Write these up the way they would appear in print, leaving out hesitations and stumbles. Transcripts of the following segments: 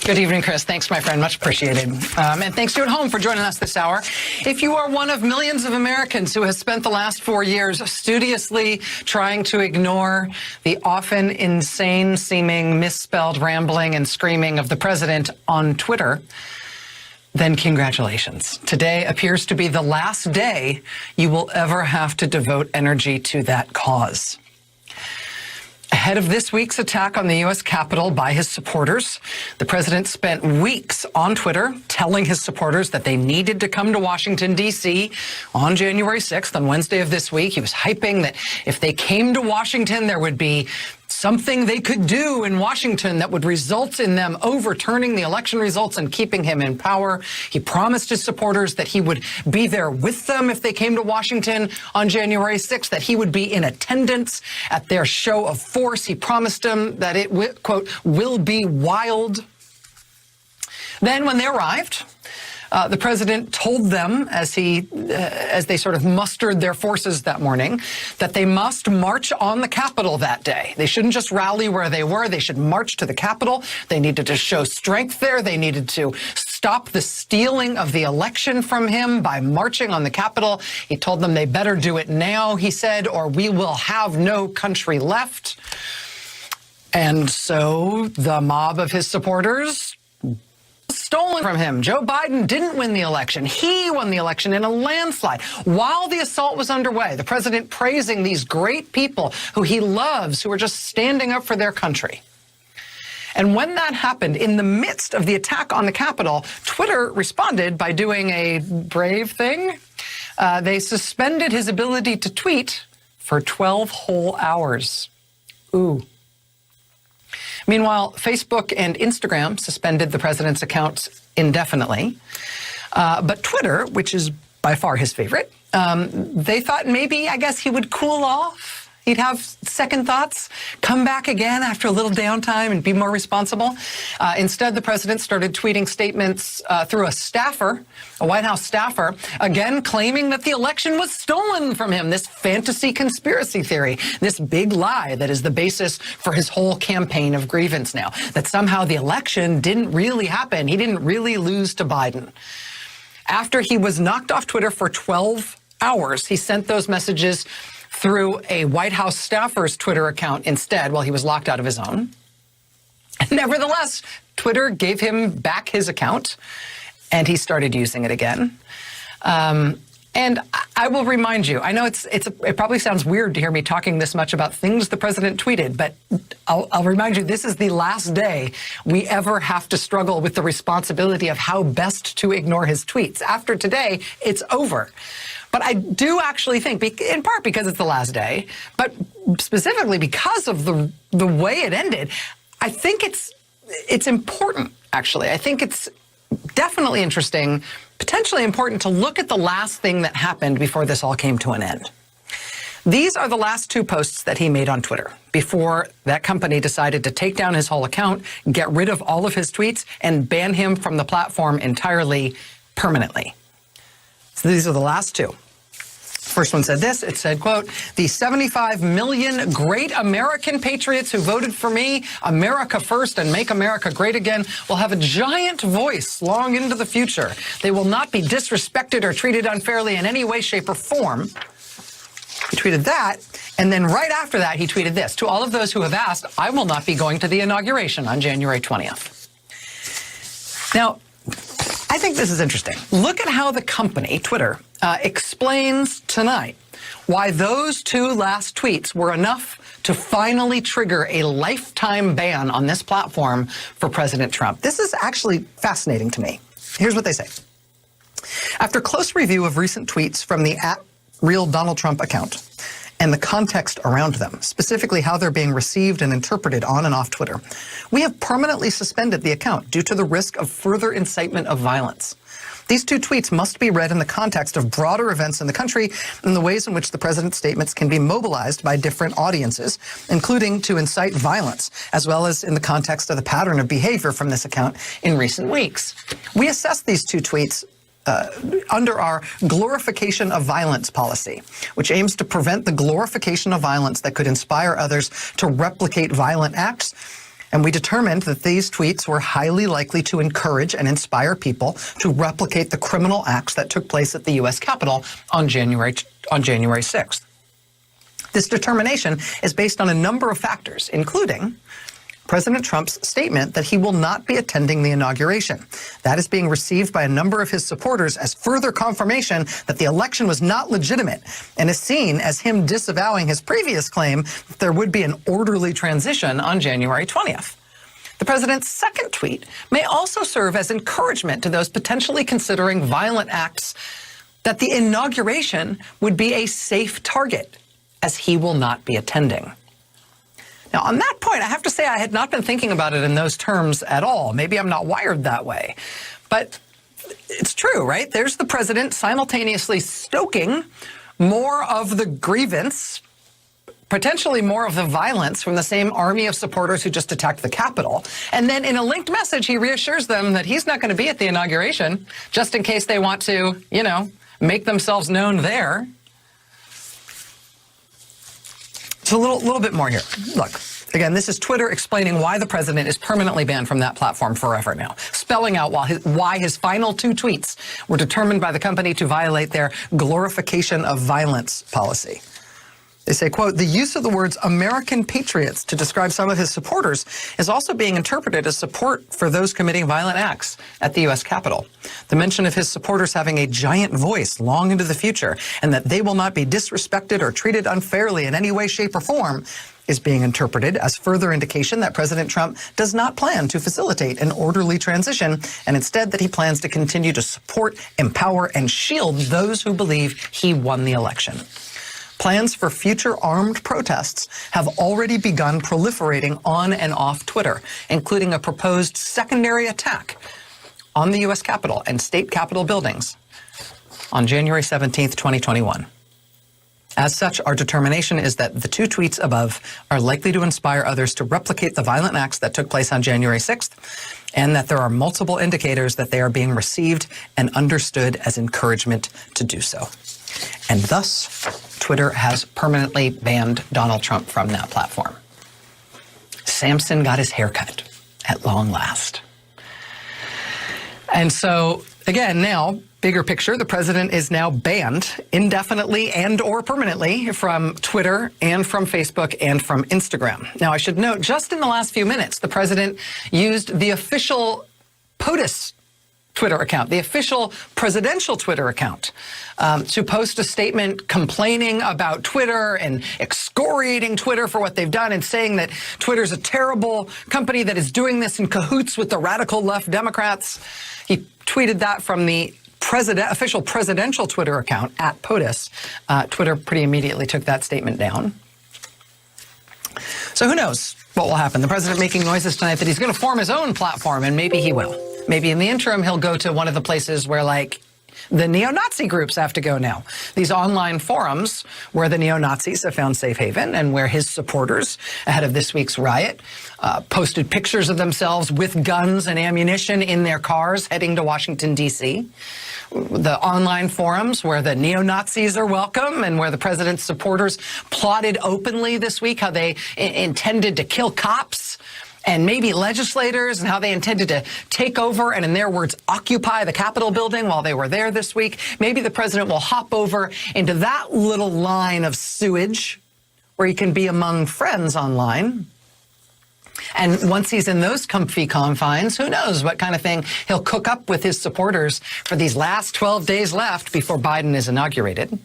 Good evening, Chris. Thanks, my friend. Much appreciated. And thanks to you at home for joining us this hour. If you are one of millions of Americans who has spent the last 4 years studiously trying to ignore the often insane-seeming, misspelled rambling and screaming of the president on Twitter, then congratulations. Today appears to be the last day you will ever have to devote energy to that cause. Ahead of this week's attack on the U.S. Capitol by his supporters, the president spent weeks on Twitter telling his supporters that they needed to come to Washington, D.C. on January 6th, on Wednesday of this week. He was hyping that if they came to Washington, there would be something they could do in Washington that would result in them overturning the election results and keeping him in power. He promised his supporters that he would be there with them if they came to Washington on January 6th, that he would be in attendance at their show of force. He promised them that it, quote, will be wild. Then when they arrived, the president told them, as they sort of mustered their forces that morning, that they must march on the Capitol that day. They shouldn't just rally where they were. They should march to the Capitol. They needed to show strength there. They needed to stop the stealing of the election from him by marching on the Capitol. He told them they better do it now, he said, or we will have no country left. And so the mob of his supporters stolen from him. Joe Biden didn't win the election. He won the election in a landslide. While the assault was underway, the president praising these great people who he loves, who are just standing up for their country. And when that happened, in the midst of the attack on the Capitol, Twitter responded by doing a brave thing. They suspended his ability to tweet for 12 whole hours. Ooh. Meanwhile, Facebook and Instagram suspended the president's accounts indefinitely. But Twitter, which is by far his favorite, they thought maybe, I guess, he would cool off. He'd have second thoughts, come back again after a little downtime and be more responsible. Instead, the president started tweeting statements through a staffer, a White House staffer, again claiming that the election was stolen from him, this fantasy conspiracy theory, this big lie that is the basis for his whole campaign of grievance now, that somehow the election didn't really happen. He didn't really lose to Biden. After he was knocked off Twitter for 12 hours, he sent those messages through a White House staffer's Twitter account instead while he was locked out of his own. Nevertheless, Twitter gave him back his account, and he started using it again. And I will remind you, I know it probably sounds weird to hear me talking this much about things the president tweeted, but I'll remind you, this is the last day we ever have to struggle with the responsibility of how best to ignore his tweets. After today, it's over. But I do actually think, in part because it's the last day, but specifically because of the way it ended, I think it's important, actually. I think it's definitely interesting, potentially important to look at the last thing that happened before this all came to an end. These are the last two posts that he made on Twitter before that company decided to take down his whole account, get rid of all of his tweets, and ban him from the platform entirely, permanently. So these are the last two. First one said this. It said, quote, the 75 million great American patriots who voted for me, America first and make America great again, will have a giant voice long into the future. They will not be disrespected or treated unfairly in any way, shape, or form. He tweeted that. And then right after that, he tweeted this. To all of those who have asked, I will not be going to the inauguration on January 20th. Now, I think this is interesting. Look at how the company, Twitter, explains tonight why those two last tweets were enough to finally trigger a lifetime ban on this platform for President Trump. This is actually fascinating to me. Here's what they say. After close review of recent tweets from the @RealDonaldTrump account and the context around them, specifically how they're being received and interpreted on and off Twitter, we have permanently suspended the account due to the risk of further incitement of violence. These two tweets must be read in the context of broader events in the country and the ways in which the president's statements can be mobilized by different audiences, including to incite violence, as well as in the context of the pattern of behavior from this account in recent weeks. We assessed these two tweets under our glorification of violence policy, which aims to prevent the glorification of violence that could inspire others to replicate violent acts. And we determined that these tweets were highly likely to encourage and inspire people to replicate the criminal acts that took place at the U.S. Capitol on January 6th. This determination is based on a number of factors, including President Trump's statement that he will not be attending the inauguration. That is being received by a number of his supporters as further confirmation that the election was not legitimate and is seen as him disavowing his previous claim that there would be an orderly transition on January 20th. The president's second tweet may also serve as encouragement to those potentially considering violent acts that the inauguration would be a safe target, as he will not be attending. Now, on that point, I have to say I had not been thinking about it in those terms at all. Maybe I'm not wired that way. But it's true, right? There's the president simultaneously stoking more of the grievance, potentially more of the violence from the same army of supporters who just attacked the Capitol. And then in a linked message, he reassures them that he's not going to be at the inauguration, just in case they want to, make themselves known there. So a little bit more here. Look, again, this is Twitter explaining why the president is permanently banned from that platform forever now, spelling out why his final two tweets were determined by the company to violate their glorification of violence policy. They say, quote, the use of the words American patriots to describe some of his supporters is also being interpreted as support for those committing violent acts at the U.S. Capitol. The mention of his supporters having a giant voice long into the future and that they will not be disrespected or treated unfairly in any way, shape, or form is being interpreted as further indication that President Trump does not plan to facilitate an orderly transition and instead that he plans to continue to support, empower, and shield those who believe he won the election. Plans for future armed protests have already begun proliferating on and off Twitter, including a proposed secondary attack on the U.S. Capitol and state Capitol buildings on January 17th, 2021. As such, our determination is that the two tweets above are likely to inspire others to replicate the violent acts that took place on January 6th, and that there are multiple indicators that they are being received and understood as encouragement to do so. And thus, Twitter has permanently banned Donald Trump from that platform. Samson got his hair cut at long last. And so, again, now, bigger picture, the president is now banned indefinitely and or permanently from Twitter and from Facebook and from Instagram. Now, I should note, just in the last few minutes, the president used the official POTUS Twitter account, the official presidential Twitter account, to post a statement complaining about Twitter and excoriating Twitter for what they've done and saying that Twitter's a terrible company that is doing this in cahoots with the radical left Democrats. He tweeted that from the official presidential Twitter account at POTUS. Twitter pretty immediately took that statement down. So who knows what will happen? The president making noises tonight that he's going to form his own platform, and maybe he will. Maybe in the interim, he'll go to one of the places where, like, the neo-Nazi groups have to go now. These online forums where the neo-Nazis have found safe haven and where his supporters, ahead of this week's riot, posted pictures of themselves with guns and ammunition in their cars heading to Washington, D.C. The online forums where the neo-Nazis are welcome and where the president's supporters plotted openly this week how they intended to kill cops and maybe legislators, and how they intended to take over and, in their words, occupy the Capitol building while they were there this week. Maybe the president will hop over into that little line of sewage where he can be among friends online. And once he's in those comfy confines, who knows what kind of thing he'll cook up with his supporters for these last 12 days left before Biden is inaugurated.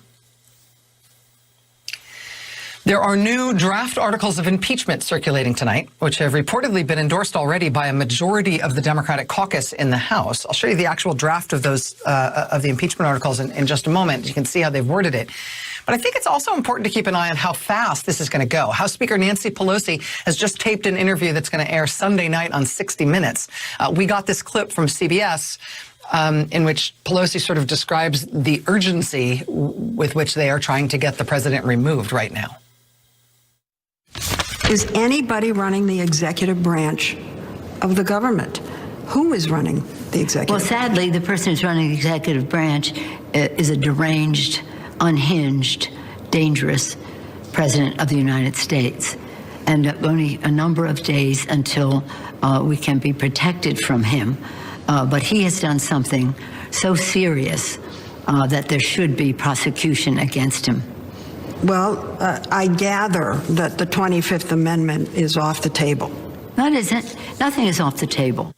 There are new draft articles of impeachment circulating tonight, which have reportedly been endorsed already by a majority of the Democratic caucus in the House. I'll show you the actual draft of those of the impeachment articles in just a moment. You can see how they've worded it. But I think it's also important to keep an eye on how fast this is going to go. House Speaker Nancy Pelosi has just taped an interview that's going to air Sunday night on 60 Minutes. We got this clip from CBS in which Pelosi sort of describes the urgency with which they are trying to get the president removed right now. Is anybody running the executive branch of the government? Who is running the executive? Well, sadly, the person who's running the executive branch is a deranged, unhinged, dangerous president of the United States. and only a number of days until we can be protected from him. But he has done something so serious that there should be prosecution against him. Well, I gather that the 25th Amendment is off the table. That isn't. Nothing is off the table.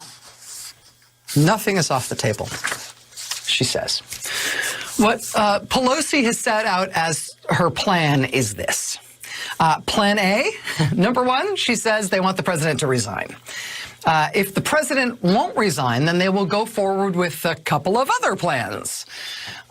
Nothing is off the table, she says. What Pelosi has set out as her plan is this. Plan A, number one, she says they want the president to resign. If the president won't resign, then they will go forward with a couple of other plans.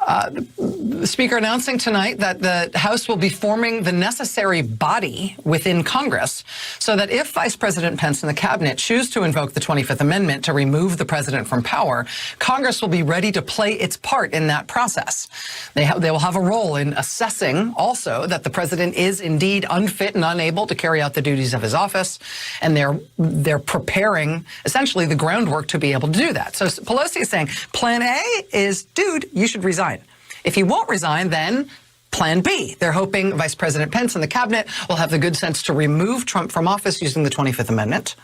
The Speaker announcing tonight that the House will be forming the necessary body within Congress so that if Vice President Pence and the cabinet choose to invoke the 25th Amendment to remove the president from power, Congress will be ready to play its part in that process. They will have a role in assessing also that the president is indeed unfit and unable to carry out the duties of his office, and they're preparing essentially the groundwork to be able to do that. So Pelosi is saying, Plan A is, dude, you should resign. If he won't resign, then Plan B. They're hoping Vice President Pence and the cabinet will have the good sense to remove Trump from office using the 25th Amendment.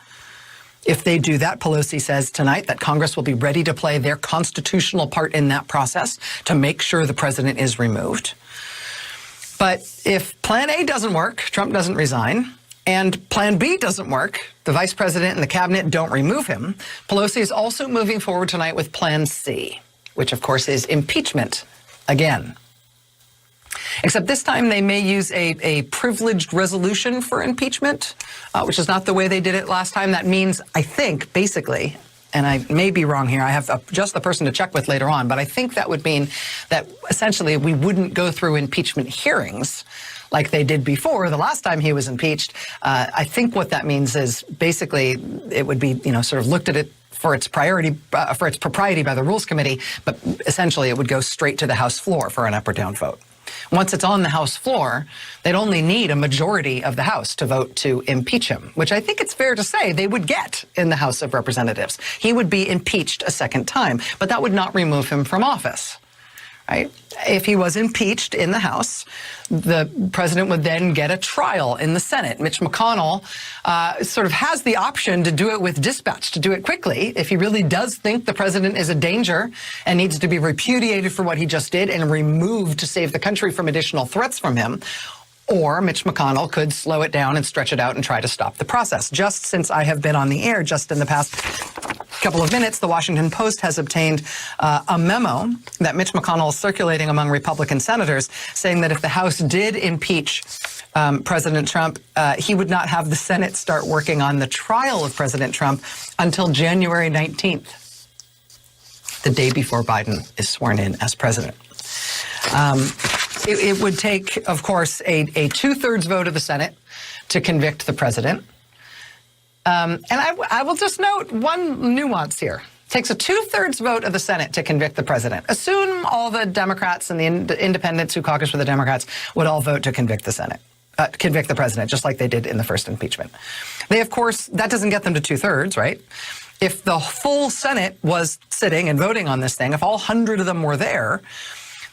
If they do that, Pelosi says tonight that Congress will be ready to play their constitutional part in that process to make sure the president is removed. But if Plan A doesn't work, Trump doesn't resign, and Plan B doesn't work, the vice president and the cabinet don't remove him, Pelosi is also moving forward tonight with Plan C, which of course is impeachment again. Except this time they may use a privileged resolution for impeachment, which is not the way they did it last time. That means, I think, basically, and I may be wrong here, I have just the person to check with later on, but I think that would mean that essentially we wouldn't go through impeachment hearings like they did before, the last time he was impeached. I think what that means is basically it would be, sort of looked at it for its priority, for its propriety by the Rules Committee, but essentially it would go straight to the House floor for an up or down vote. Once it's on the House floor, they'd only need a majority of the House to vote to impeach him, which I think it's fair to say they would get in the House of Representatives. He would be impeached a second time, but that would not remove him from office. Right? If he was impeached in the House, the president would then get a trial in the Senate. Mitch McConnell sort of has the option to do it with dispatch, to do it quickly, if he really does think the president is a danger and needs to be repudiated for what he just did and removed to save the country from additional threats from him. Or Mitch McConnell could slow it down and stretch it out and try to stop the process. Just since I have been on the air, just in the past couple of minutes, the Washington Post has obtained a memo that Mitch McConnell is circulating among Republican senators saying that if the House did impeach President Trump, he would not have the Senate start working on the trial of President Trump until January 19th, the day before Biden is sworn in as president. It would take, of course, a 2/3 vote of the Senate to convict the president. And I will just note one nuance here. It takes a 2/3 vote of the Senate to convict the president. Assume all the Democrats and the independents who caucus for the Democrats would all vote to convict the president, just like they did in the first impeachment. They, of course, that doesn't get them to 2/3, right? If the full Senate was sitting and voting on this thing, if all 100 of them were there,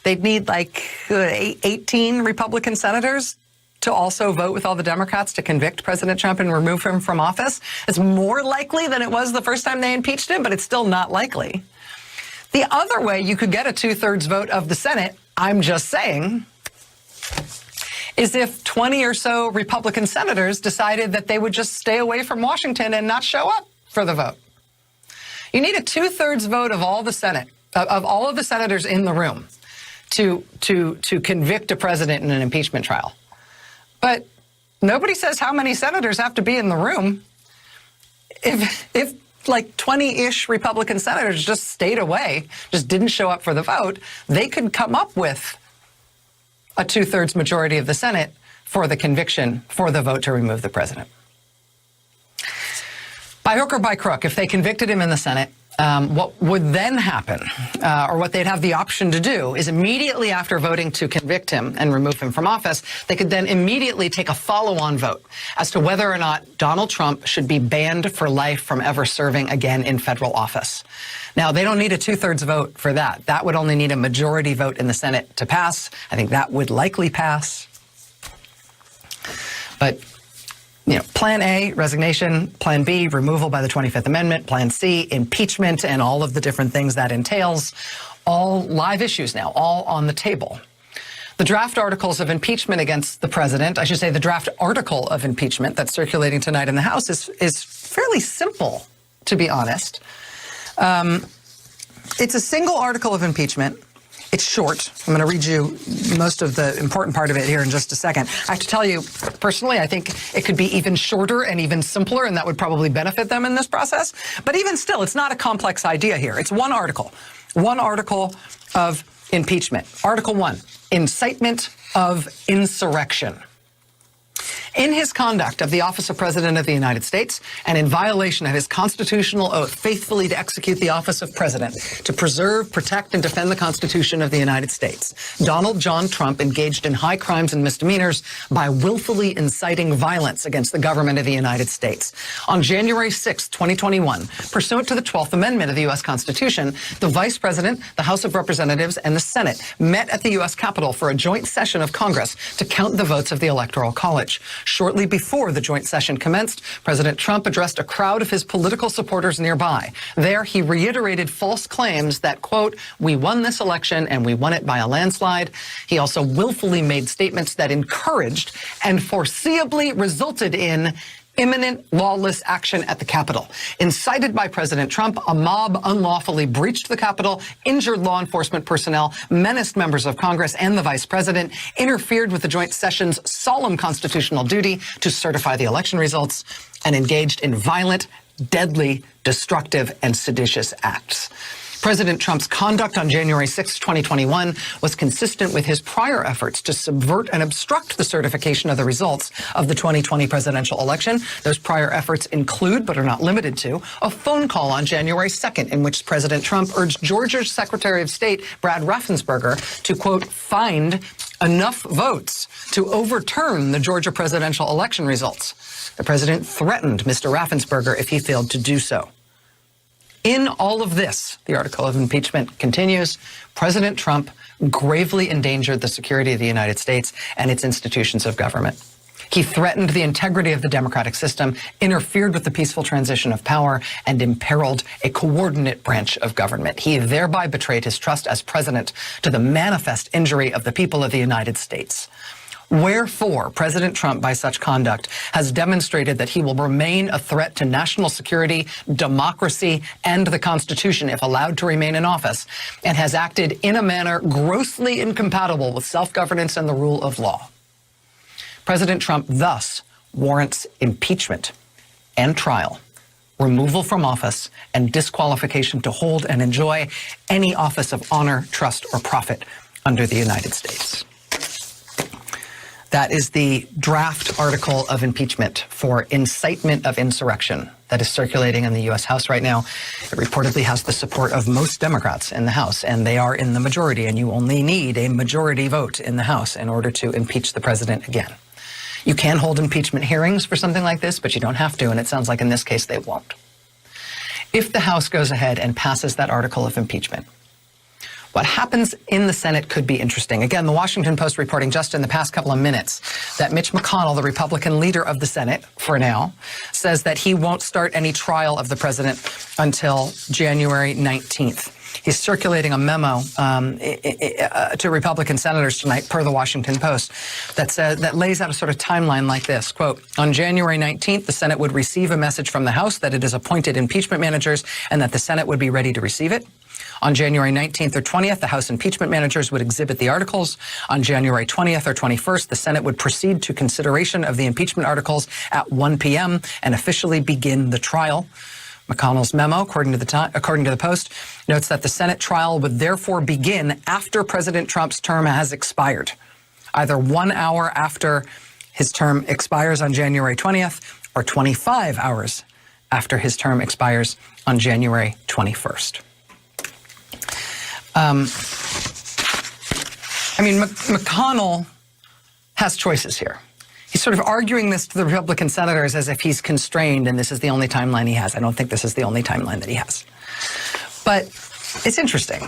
they'd need like 18 Republican senators to also vote with all the Democrats to convict President Trump and remove him from office. It's more likely than it was the first time they impeached him, but it's still not likely. The other way you could get a 2/3 vote of the Senate, I'm just saying, is if 20 or so Republican senators decided that they would just stay away from Washington and not show up for the vote. You need a 2/3 vote of all the Senate, of all of the senators in the room to convict a president in an impeachment trial. But nobody says how many senators have to be in the room. If like 20-ish Republican senators just stayed away, just didn't show up for the vote, they could come up with a 2/3 majority of the Senate for the conviction, for the vote to remove the president. By hook or by crook, if they convicted him in the Senate, what would then happen, or what they'd have the option to do, is immediately after voting to convict him and remove him from office, they could then immediately take a follow-on vote as to whether or not Donald Trump should be banned for life from ever serving again in federal office. Now, they don't need a 2/3 vote for that. That would only need a majority vote in the Senate to pass. I think that would likely pass. But Plan A, resignation. Plan B, removal by the 25th Amendment. Plan C, impeachment, and all of the different things that entails. All live issues now, all on the table. The draft articles of impeachment against the president, I should say the draft article of impeachment that's circulating tonight in the House is fairly simple, to be honest. It's a single article of impeachment. It's short. I'm going to read you most of the important part of it here in just a second. I have to tell you, personally, I think it could be even shorter and even simpler, and that would probably benefit them in this process. But even still, it's not a complex idea here. It's one article of impeachment. Article 1, incitement of insurrection. In his conduct of the office of President of the United States and in violation of his constitutional oath faithfully to execute the office of President, to preserve, protect, and defend the Constitution of the United States, Donald John Trump engaged in high crimes and misdemeanors by willfully inciting violence against the government of the United States. On January 6, 2021, pursuant to the 12th Amendment of the U.S. Constitution, the Vice President, the House of Representatives, and the Senate met at the U.S. Capitol for a joint session of Congress to count the votes of the Electoral College. Shortly before the joint session commenced, President Trump addressed a crowd of his political supporters nearby. There, he reiterated false claims that, quote, "we won this election and we won it by a landslide." He also willfully made statements that encouraged and foreseeably resulted in imminent lawless action at the Capitol. Incited by President Trump, a mob unlawfully breached the Capitol, injured law enforcement personnel, menaced members of Congress and the Vice President, interfered with the joint session's solemn constitutional duty to certify the election results, and engaged in violent, deadly, destructive, and seditious acts. President Trump's conduct on January 6, 2021 was consistent with his prior efforts to subvert and obstruct the certification of the results of the 2020 presidential election. Those prior efforts include, but are not limited to, a phone call on January 2nd in which President Trump urged Georgia's Secretary of State, Brad Raffensperger, to, quote, "find enough votes to overturn the Georgia presidential election results." The president threatened Mr. Raffensperger if he failed to do so. In all of this, the article of impeachment continues, President Trump gravely endangered the security of the United States and its institutions of government. He threatened the integrity of the democratic system, interfered with the peaceful transition of power, and imperiled a coordinate branch of government. He thereby betrayed his trust as president to the manifest injury of the people of the United States. Wherefore, President Trump, by such conduct, has demonstrated that he will remain a threat to national security, democracy, and the Constitution if allowed to remain in office, and has acted in a manner grossly incompatible with self-governance and the rule of law. President Trump thus warrants impeachment and trial, removal from office, and disqualification to hold and enjoy any office of honor, trust, or profit under the United States. That is the draft article of impeachment for incitement of insurrection that is circulating in the U.S. House right now. It reportedly has the support of most Democrats in the House, and they are in the majority, and you only need a majority vote in the House in order to impeach the president again. You can hold impeachment hearings for something like this, but you don't have to, and it sounds like in this case they won't. If the House goes ahead and passes that article of impeachment, what happens in the Senate could be interesting. Again, the Washington Post reporting just in the past couple of minutes that Mitch McConnell, the Republican leader of the Senate for now, says that he won't start any trial of the president until January 19th. He's circulating a memo to Republican senators tonight, per the Washington Post, that lays out a sort of timeline like this. Quote, on January 19th, the Senate would receive a message from the House that it has appointed impeachment managers and that the Senate would be ready to receive it. On January 19th or 20th, the House impeachment managers would exhibit the articles. On January 20th or 21st, the Senate would proceed to consideration of the impeachment articles at 1 p.m. and officially begin the trial. McConnell's memo, according to the Post, notes that the Senate trial would therefore begin after President Trump's term has expired, either 1 hour after his term expires on January 20th or 25 hours after his term expires on January 21st. McConnell has choices here. He's sort of arguing this to the Republican senators as if he's constrained and this is the only timeline he has. I don't think this is the only timeline that he has. But it's interesting.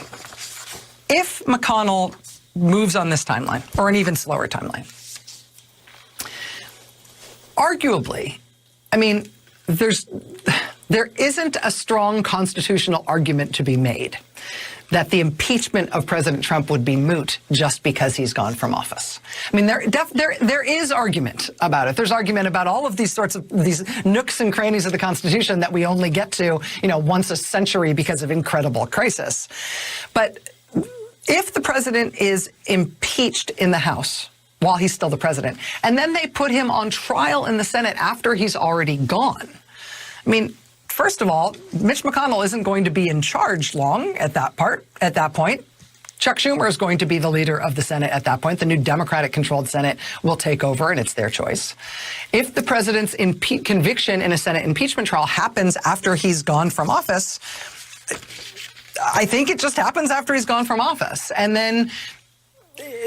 If McConnell moves on this timeline, or an even slower timeline, arguably, I mean, there isn't a strong constitutional argument to be made that the impeachment of President Trump would be moot just because he's gone from office. I mean, there is argument about it. There's argument about all of these sorts of these nooks and crannies of the Constitution that we only get to, once a century because of incredible crisis. But if the president is impeached in the House while he's still the president, and then they put him on trial in the Senate after he's already gone, I mean, first of all, Mitch McConnell isn't going to be in charge long at that point. Chuck Schumer is going to be the leader of the Senate at that point. The new Democratic-controlled Senate will take over, and it's their choice. If the president's conviction in a Senate impeachment trial happens after he's gone from office, I think it just happens after he's gone from office. And then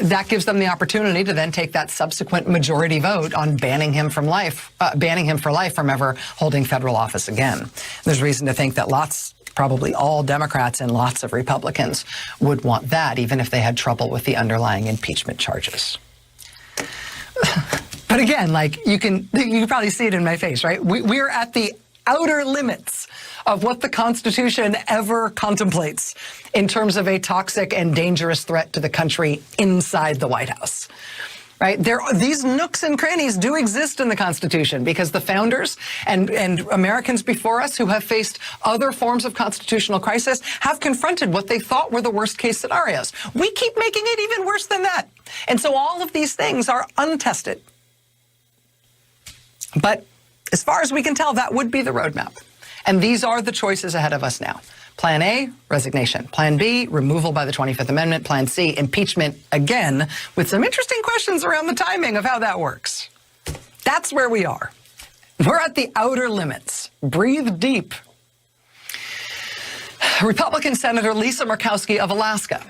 that gives them the opportunity to then take that subsequent majority vote on banning him for life from ever holding federal office again. There's reason to think that probably all Democrats and lots of Republicans would want that, even if they had trouble with the underlying impeachment charges. But again, you can probably see it in my face, right? We're at the outer limits of what the Constitution ever contemplates in terms of a toxic and dangerous threat to the country inside the White House. Right? These nooks and crannies do exist in the Constitution because the founders and Americans before us who have faced other forms of constitutional crisis have confronted what they thought were the worst case scenarios. We keep making it even worse than that. And so all of these things are untested. But as far as we can tell, that would be the roadmap. And these are the choices ahead of us now. Plan A, resignation. Plan B, removal by the 25th Amendment. Plan C, impeachment again, with some interesting questions around the timing of how that works. That's where we are. We're at the outer limits. Breathe deep. Republican Senator Lisa Murkowski of Alaska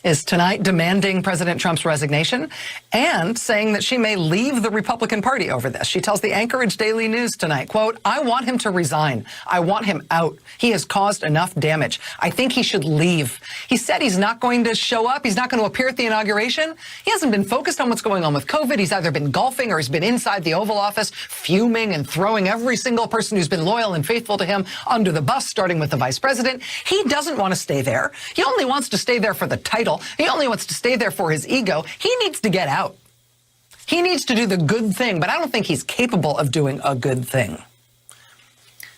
is tonight demanding President Trump's resignation and saying that she may leave the Republican Party over this. She tells the Anchorage Daily News tonight, quote, "I want him to resign. I want him out. He has caused enough damage. I think he should leave." He said he's not going to show up. He's not going to appear at the inauguration. He hasn't been focused on what's going on with COVID. He's either been golfing or he's been inside the Oval Office fuming and throwing every single person who's been loyal and faithful to him under the bus, starting with the vice president. He doesn't want to stay there. He only wants to stay there for the title. He only wants to stay there for his ego. He needs to get out. He needs to do the good thing, but I don't think he's capable of doing a good thing.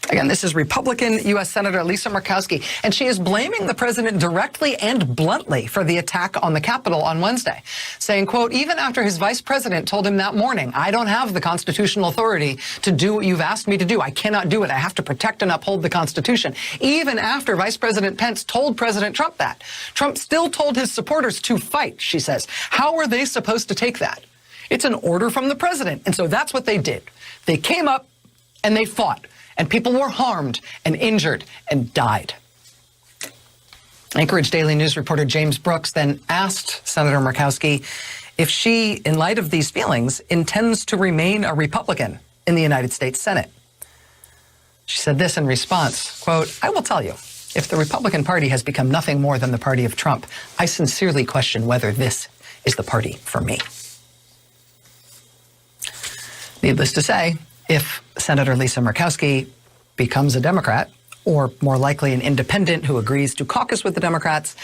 Again, this is Republican U.S. Senator Lisa Murkowski, and she is blaming the president directly and bluntly for the attack on the Capitol on Wednesday, saying, quote, "Even after his vice president told him that morning, I don't have the constitutional authority to do what you've asked me to do. I cannot do it. I have to protect and uphold the Constitution." Even after Vice President Pence told President Trump that, Trump still told his supporters to fight, she says. How are they supposed to take that? It's an order from the president. And so that's what they did. They came up and they fought. And people were harmed and injured and died. Anchorage Daily News reporter James Brooks then asked Senator Murkowski if she, in light of these feelings, intends to remain a Republican in the United States Senate. She said this in response, quote, "I will tell you, if the Republican Party has become nothing more than the party of Trump, I sincerely question whether this is the party for me." Needless to say, if Senator Lisa Murkowski becomes a Democrat, or more likely an independent who agrees to caucus with the Democrats,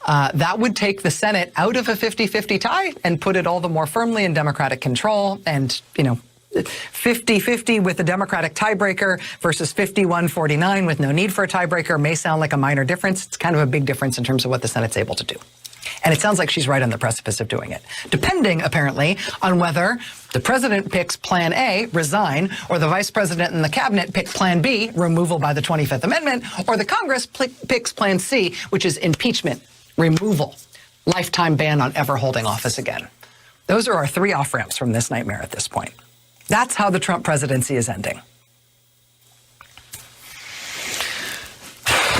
that would take the Senate out of a 50-50 tie and put it all the more firmly in Democratic control. And, 50-50 with a Democratic tiebreaker versus 51-49 with no need for a tiebreaker may sound like a minor difference. It's kind of a big difference in terms of what the Senate's able to do. And it sounds like she's right on the precipice of doing it, depending, apparently, on whether the president picks Plan A, resign, or the vice president and the cabinet pick Plan B, removal by the 25th Amendment, or the Congress picks Plan C, which is impeachment, removal, lifetime ban on ever holding office again. Those are our three off-ramps from this nightmare at this point. That's how the Trump presidency is ending.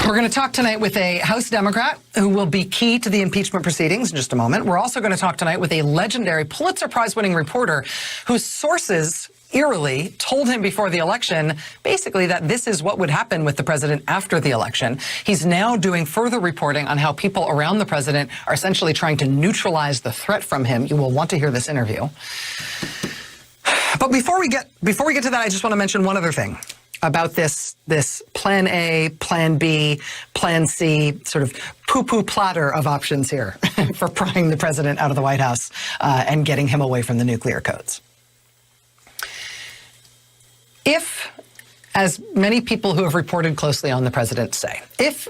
We're going to talk tonight with a House Democrat who will be key to the impeachment proceedings in just a moment. We're also going to talk tonight with a legendary Pulitzer Prize-winning reporter whose sources eerily told him before the election, basically, that this is what would happen with the president after the election. He's now doing further reporting on how people around the president are essentially trying to neutralize the threat from him. You will want to hear this interview. But But before we get to that, I just want to mention one other thing about this plan A, plan B, plan C, sort of poo-poo platter of options here for prying the president out of the White House and getting him away from the nuclear codes. If, as many people who have reported closely on the president say, if,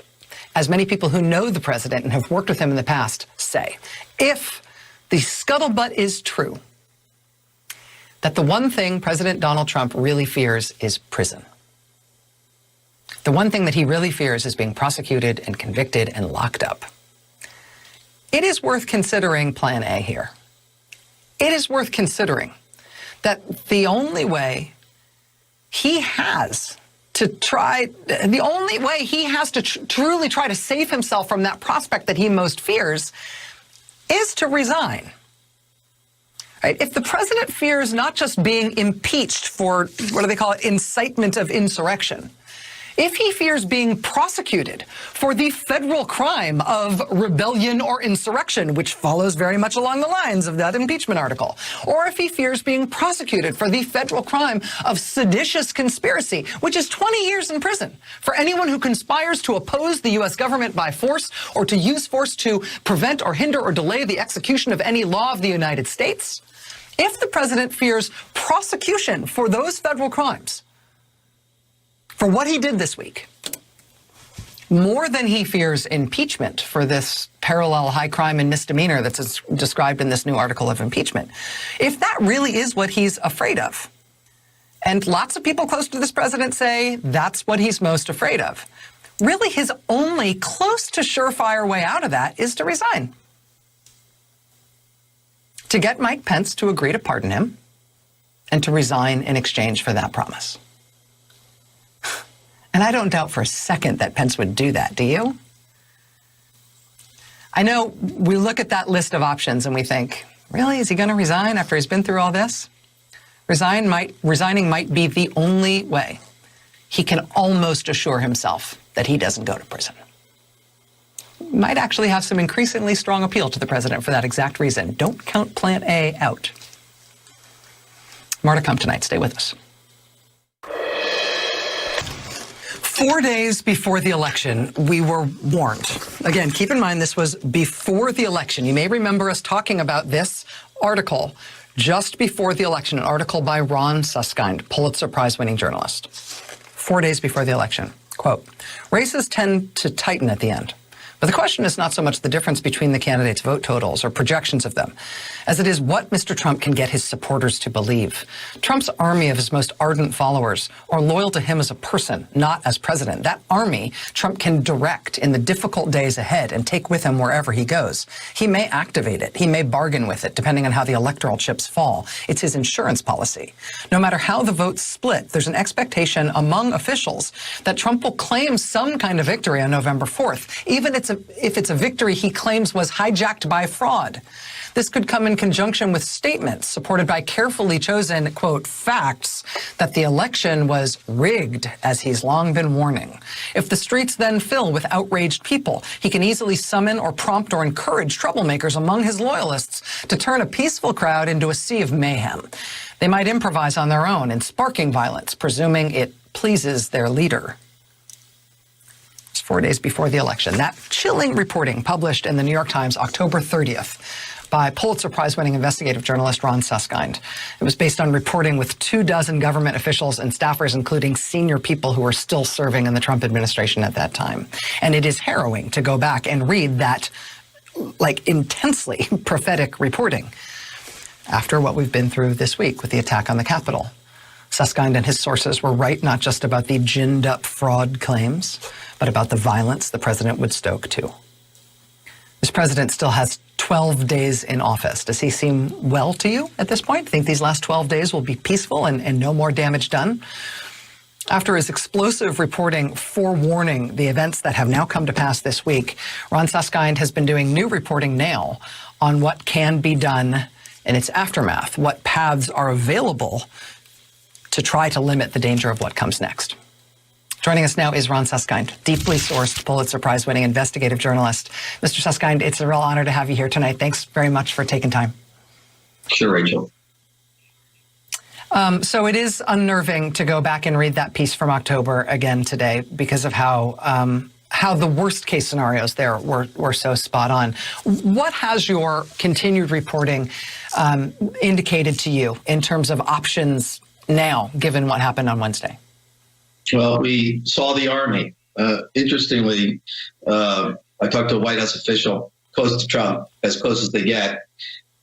as many people who know the president and have worked with him in the past say, if the scuttlebutt is true, that the one thing President Donald Trump really fears is prison. The one thing that he really fears is being prosecuted and convicted and locked up. It is worth considering Plan A here. It is worth considering that the only way he has to truly try to save himself from that prospect that he most fears is to resign. Right? If the president fears not just being impeached for, what do they call it, incitement of insurrection, if he fears being prosecuted for the federal crime of rebellion or insurrection, which follows very much along the lines of that impeachment article, or if he fears being prosecuted for the federal crime of seditious conspiracy, which is 20 years in prison for anyone who conspires to oppose the U.S. government by force or to use force to prevent or hinder or delay the execution of any law of the United States, if the president fears prosecution for those federal crimes, for what he did this week, more than he fears impeachment for this parallel high crime and misdemeanor that's described in this new article of impeachment, if that really is what he's afraid of, and lots of people close to this president say that's what he's most afraid of, really his only close to surefire way out of that is to resign. To get Mike Pence to agree to pardon him and to resign in exchange for that promise. And I don't doubt for a second that Pence would do that, do you? I know we look at that list of options and we think, really, is he going to resign after he's been through all this? Resigning might be the only way he can almost assure himself that he doesn't go to prison. Might actually have some increasingly strong appeal to the president for that exact reason. Don't count Plan A out. More to come tonight. Stay with us. 4 days before the election, we were warned. Again, keep in mind this was before the election. You may remember us talking about this article just before the election, an article by Ron Suskind, Pulitzer Prize-winning journalist. 4 days before the election. Quote, races tend to tighten at the end. But the question is not so much the difference between the candidates' vote totals or projections of them, as it is what Mr. Trump can get his supporters to believe. Trump's army of his most ardent followers are loyal to him as a person, not as president. That army Trump can direct in the difficult days ahead and take with him wherever he goes. He may activate it. He may bargain with it, depending on how the electoral chips fall. It's his insurance policy. No matter how the votes split, there's an expectation among officials that Trump will claim some kind of victory on November 4th, even if it's a victory he claims was hijacked by fraud. This could come in conjunction with statements supported by carefully chosen, quote, facts that the election was rigged, as he's long been warning. If the streets then fill with outraged people, he can easily summon or prompt or encourage troublemakers among his loyalists to turn a peaceful crowd into a sea of mayhem. They might improvise on their own in sparking violence, presuming it pleases their leader. 4 days before the election. That chilling reporting published in the New York Times October 30th by Pulitzer Prize-winning investigative journalist Ron Suskind. It was based on reporting with 24 government officials and staffers, including senior people who were still serving in the Trump administration at that time. And it is harrowing to go back and read that, like, intensely prophetic reporting after what we've been through this week with the attack on the Capitol. Suskind and his sources were right not just about the ginned-up fraud claims, but about the violence the president would stoke, too. This president still has 12 days in office. Does he seem well to you at this point? Think these last 12 days will be peaceful and no more damage done? After his explosive reporting forewarning the events that have now come to pass this week, Ron Suskind has been doing new reporting now on what can be done in its aftermath, what paths are available to try to limit the danger of what comes next. Joining us now is Ron Suskind, deeply sourced Pulitzer Prize-winning investigative journalist. Mr. Suskind, it's a real honor to have you here tonight. Thanks very much for taking time. Sure, Rachel. So it is unnerving to go back and read that piece from October again today because of how the worst case scenarios there were so spot on. What has your continued reporting indicated to you in terms of options now, given what happened on Wednesday? Well, we saw the Army. Interestingly, I talked to a White House official close to Trump, as close as they get.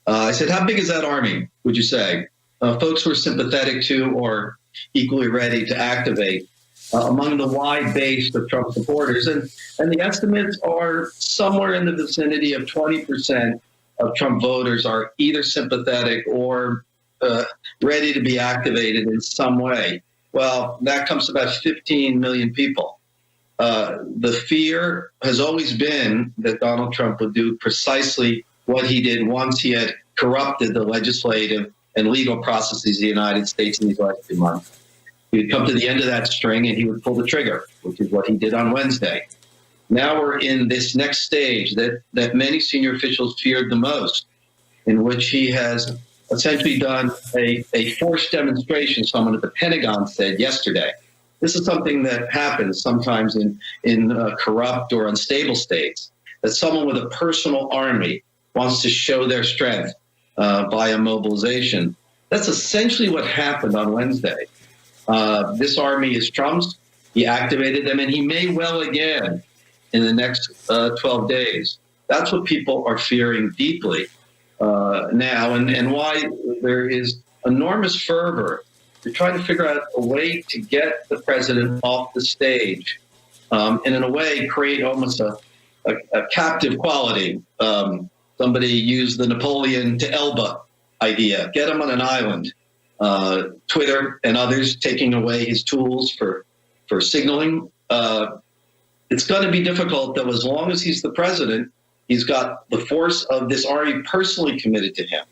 I said, how big is that Army, would you say? Folks who are sympathetic to or equally ready to activate among the wide base of Trump supporters. And the estimates are somewhere in the vicinity of 20% of Trump voters are either sympathetic or ready to be activated in some way. Well, that comes to about 15 million people. The fear has always been that Donald Trump would do precisely what he did once he had corrupted the legislative and legal processes of the United States in these last 2 months. He would come to the end of that string and he would pull the trigger, which is what he did on Wednesday. Now we're in this next stage that many senior officials feared the most, in which he has essentially done a forced demonstration, someone at the Pentagon said yesterday. This is something that happens sometimes in corrupt or unstable states, that someone with a personal army wants to show their strength by a mobilization. That's essentially what happened on Wednesday. This army is Trump's. He activated them, and he may well again in the next 12 days. That's what people are fearing deeply now, and why there is enormous fervor to try to figure out a way to get the president off the stage, and in a way create almost a captive quality. Somebody used the Napoleon to Elba idea, get him on an island. Twitter and others taking away his tools for signaling. It's going to be difficult, though, as long as he's the president. He's got the force of this army personally committed to him,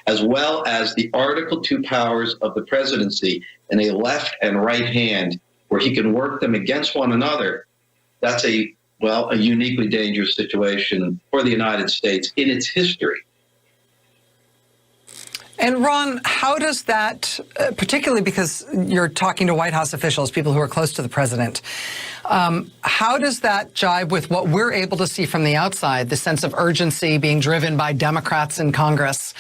as well as the Article II powers of the presidency in a left and right hand where he can work them against one another. That's a uniquely dangerous situation for the United States in its history. And Ron, how does that, particularly because you're talking to White House officials, people who are close to the president, how does that jibe with what we're able to see from the outside, the sense of urgency being driven by Democrats in Congress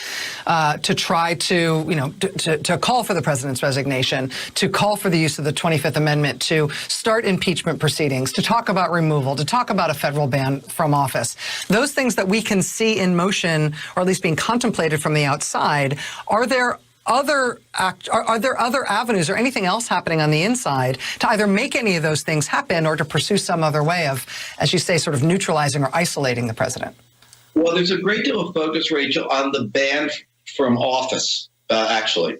to try to, to call for the president's resignation, to call for the use of the 25th Amendment, to start impeachment proceedings, to talk about removal, to talk about a federal ban from office? Those things that we can see in motion, or at least being contemplated from the outside, are there other avenues or anything else happening on the inside to either make any of those things happen or to pursue some other way of, as you say, sort of neutralizing or isolating the president? Well, there's a great deal of focus, Rachel, on the ban from office, actually.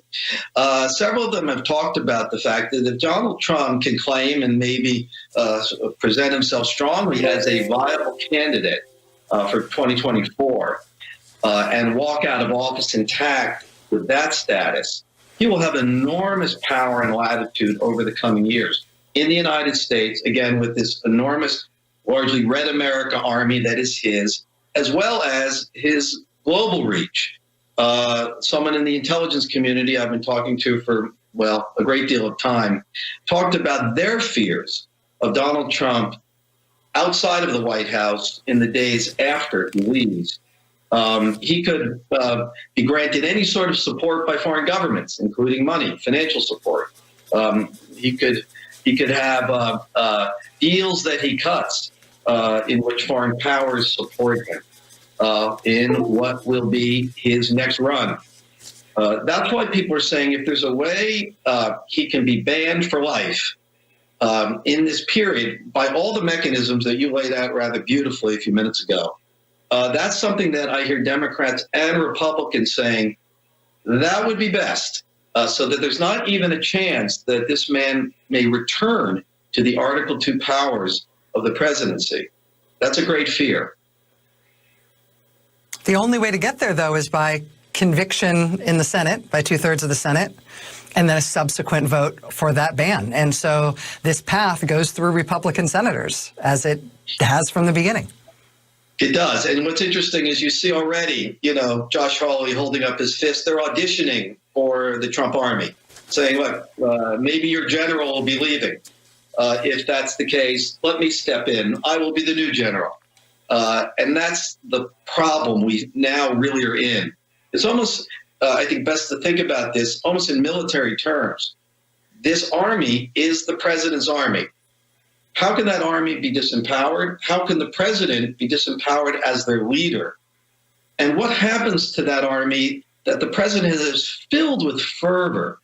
Several of them have talked about the fact that if Donald Trump can claim and maybe present himself strongly as a viable candidate for 2024 and walk out of office intact with that status, he will have enormous power and latitude over the coming years in the United States, again, with this enormous, largely red America army that is his, as well as his global reach. Someone in the intelligence community I've been talking to for, a great deal of time, talked about their fears of Donald Trump outside of the White House in the days after he leaves. He could be granted any sort of support by foreign governments, including money, financial support. He could have deals that he cuts in which foreign powers support him in what will be his next run. That's why people are saying if there's a way he can be banned for life in this period by all the mechanisms that you laid out rather beautifully a few minutes ago. That's something that I hear Democrats and Republicans saying that would be best, so that there's not even a chance that this man may return to the Article II powers of the presidency. That's a great fear. The only way to get there, though, is by conviction in the Senate, by 2/3 of the Senate, and then a subsequent vote for that ban. And so this path goes through Republican senators, as it has from the beginning. It does. And what's interesting is you see already, Josh Hawley holding up his fist. They're auditioning for the Trump army, saying, look, maybe your general will be leaving. If that's the case, let me step in. I will be the new general. And that's the problem we now really are in. It's almost, I think, best to think about this almost in military terms. This army is the president's army. How can that army be disempowered? How can the president be disempowered as their leader? And what happens to that army that the president is filled with fervor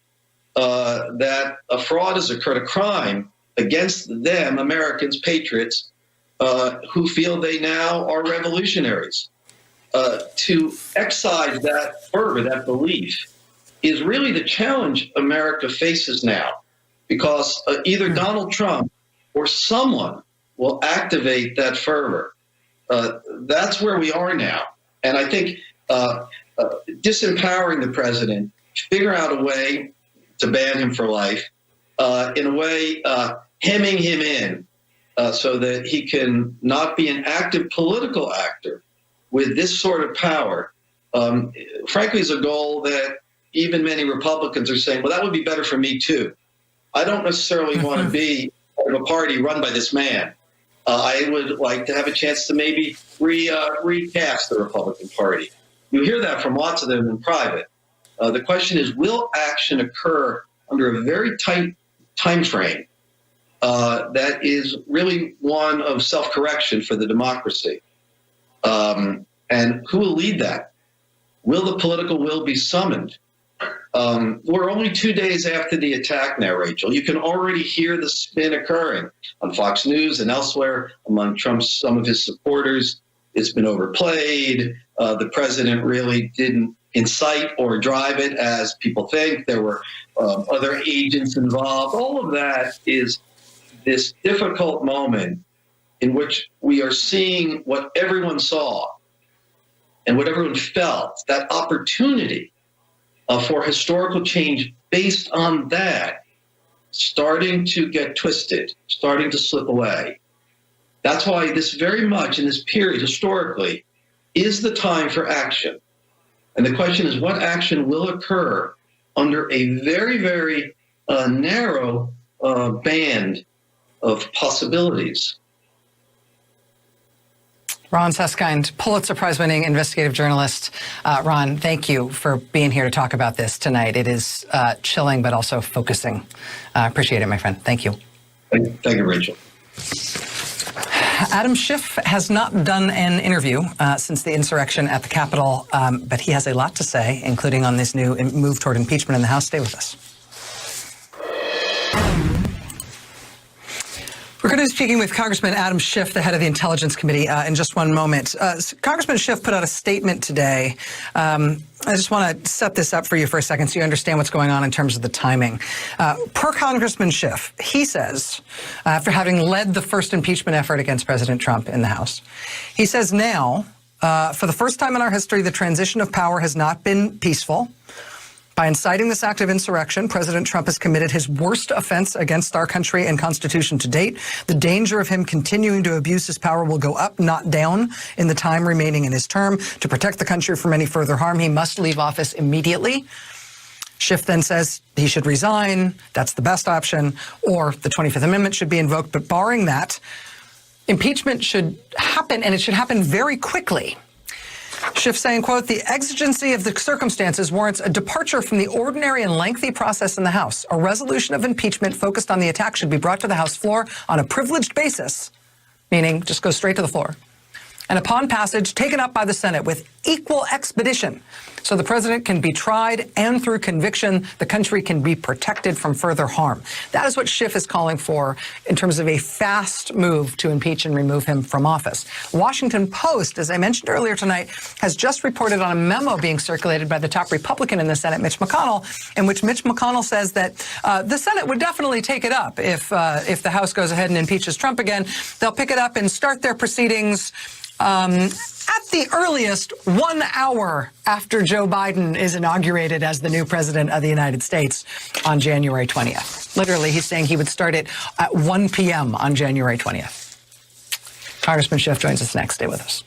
that a fraud has occurred, a crime against them, Americans, patriots, who feel they now are revolutionaries? To excise that fervor, that belief, is really the challenge America faces now, because either Donald Trump or someone will activate that fervor. That's where we are now. And I think disempowering the president, figure out a way to ban him for life, in a way hemming him in so that he can not be an active political actor with this sort of power, frankly, is a goal that even many Republicans are saying, well, that would be better for me too. I don't necessarily want to be part of a party run by this man. I would like to have a chance to maybe recast the Republican Party. You hear that from lots of them in private. The question is, will action occur under a very tight time frame that is really one of self-correction for the democracy? And who will lead that? Will the political will be summoned? We're only 2 days after the attack now, Rachel. You can already hear the spin occurring on Fox News and elsewhere among Trump's, some of his supporters. It's been overplayed. The president really didn't incite or drive it as people think. There were other agents involved. All of that is this difficult moment in which we are seeing what everyone saw and what everyone felt, that opportunity for historical change based on that, starting to get twisted, starting to slip away. That's why this very much in this period historically is the time for action. And the question is, what action will occur under a very, very narrow band of possibilities? Ron Suskind, Pulitzer Prize-winning investigative journalist. Ron, thank you for being here to talk about this tonight. It is chilling, but also focusing. Appreciate it, my friend. Thank you. Thank you, Rachel. Adam Schiff has not done an interview since the insurrection at the Capitol, but he has a lot to say, including on this new move toward impeachment in the House. Stay with us. We're going to be speaking with Congressman Adam Schiff, the head of the Intelligence Committee, in just one moment. Congressman Schiff put out a statement today. I just want to set this up for you for a second so you understand what's going on in terms of the timing. Per Congressman Schiff, he says, after having led the first impeachment effort against President Trump in the House, he says now, for the first time in our history, the transition of power has not been peaceful. By inciting this act of insurrection, President Trump has committed his worst offense against our country and Constitution to date. The danger of him continuing to abuse his power will go up, not down, in the time remaining in his term. To protect the country from any further harm, he must leave office immediately. Schiff then says he should resign. That's the best option. Or the 25th Amendment should be invoked. But barring that, impeachment should happen, and it should happen very quickly. Schiff saying, quote, the exigency of the circumstances warrants a departure from the ordinary and lengthy process in the House. A resolution of impeachment focused on the attack should be brought to the House floor on a privileged basis, meaning just go straight to the floor, and upon passage, taken up by the Senate with equal expedition so the president can be tried, and through conviction, the country can be protected from further harm. That is what Schiff is calling for in terms of a fast move to impeach and remove him from office. Washington Post, as I mentioned earlier tonight, has just reported on a memo being circulated by the top Republican in the Senate, Mitch McConnell, in which Mitch McConnell says that the Senate would definitely take it up if the House goes ahead and impeaches Trump again. They'll pick it up and start their proceedings at the earliest 1 hour after Joe Biden is inaugurated as the new president of the United States on January 20th. Literally, he's saying he would start it at 1 p.m. on January 20th. Congressman Schiff joins us next. Stay with us.